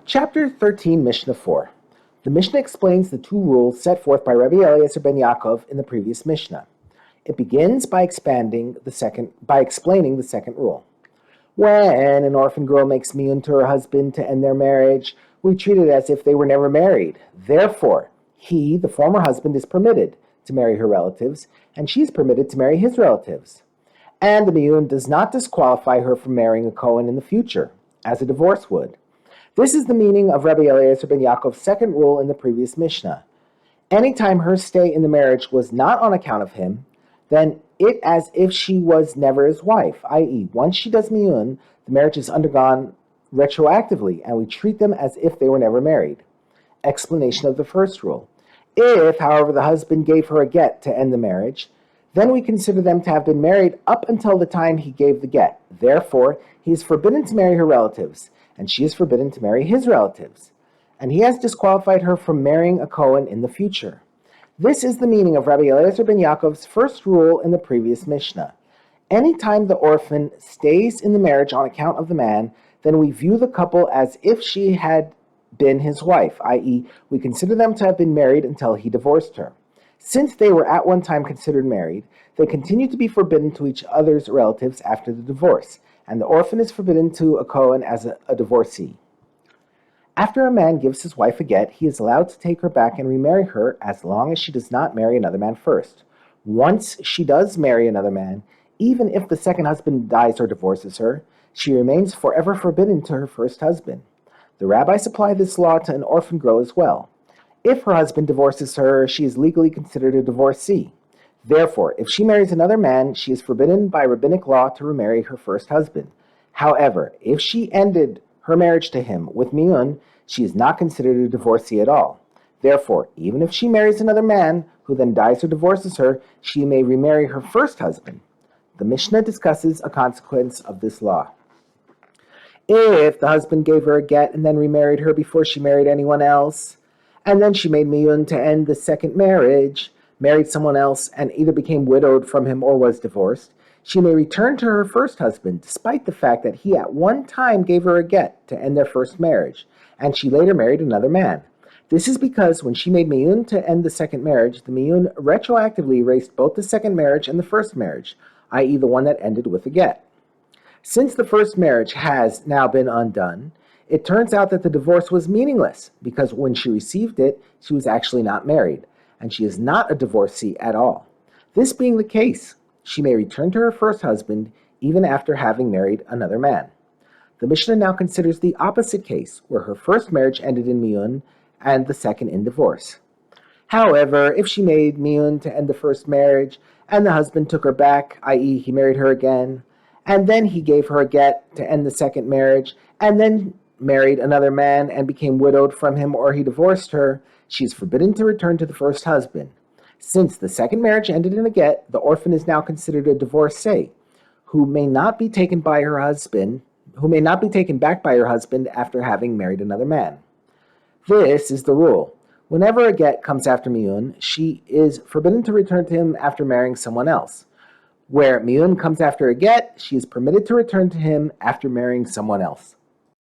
Chapter 13, Mishnah 4. The Mishnah explains the two rules set forth by Rabbi Eliezer ben Yaakov in the previous Mishnah. It begins by explaining the second rule. When an orphan girl makes miyun to her husband to end their marriage, we treat it as if they were never married. Therefore, he, the former husband, is permitted to marry her relatives, and she is permitted to marry his relatives. And the miyun does not disqualify her from marrying a Kohen in the future, as a divorce would. This is the meaning of Rabbi Eliezer ben Yaakov's second rule in the previous Mishnah. Anytime her stay in the marriage was not on account of him, then it as if she was never his wife, i.e., once she does miyun, the marriage is undergone retroactively, and we treat them as if they were never married. Explanation of the first rule. If, however, the husband gave her a get to end the marriage, then we consider them to have been married up until the time he gave the get. Therefore, he is forbidden to marry her relatives, and she is forbidden to marry his relatives. And he has disqualified her from marrying a Kohen in the future. This is the meaning of Rabbi Eliezer ben Yaakov's first rule in the previous Mishnah. Anytime the orphan stays in the marriage on account of the man, then we view the couple as if she had been his wife, i.e., we consider them to have been married until he divorced her. Since they were at one time considered married, they continue to be forbidden to each other's relatives after the divorce, and the orphan is forbidden to a Kohen as a divorcee. After a man gives his wife a get, he is allowed to take her back and remarry her as long as she does not marry another man first. Once she does marry another man, even if the second husband dies or divorces her, she remains forever forbidden to her first husband. The rabbis apply this law to an orphan girl as well. If her husband divorces her, she is legally considered a divorcee. Therefore, if she marries another man, she is forbidden by rabbinic law to remarry her first husband. However, if she ended her marriage to him with miyun, she is not considered a divorcee at all. Therefore, even if she marries another man, who then dies or divorces her, she may remarry her first husband. The Mishnah discusses a consequence of this law. If the husband gave her a get and then remarried her before she married anyone else, and then she made miyun to end the second marriage, married someone else, and either became widowed from him or was divorced, she may return to her first husband, despite the fact that he at one time gave her a get to end their first marriage, and she later married another man. This is because when she made miyun to end the second marriage, the miyun retroactively erased both the second marriage and the first marriage, i.e. the one that ended with a get. Since the first marriage has now been undone, it turns out that the divorce was meaningless, because when she received it, she was actually not married, and she is not a divorcee at all. This being the case, she may return to her first husband even after having married another man. The Mishnah now considers the opposite case, where her first marriage ended in miyun and the second in divorce. However, if she made miyun to end the first marriage and the husband took her back, i.e. he married her again, and then he gave her a get to end the second marriage, and then married another man and became widowed from him or he divorced her, she is forbidden to return to the first husband. Since the second marriage ended in a get, the orphan is now considered a divorcee, who may not be taken back by her husband after having married another man. This is the rule. Whenever a get comes after miyun, she is forbidden to return to him after marrying someone else. Where miyun comes after a get, she is permitted to return to him after marrying someone else.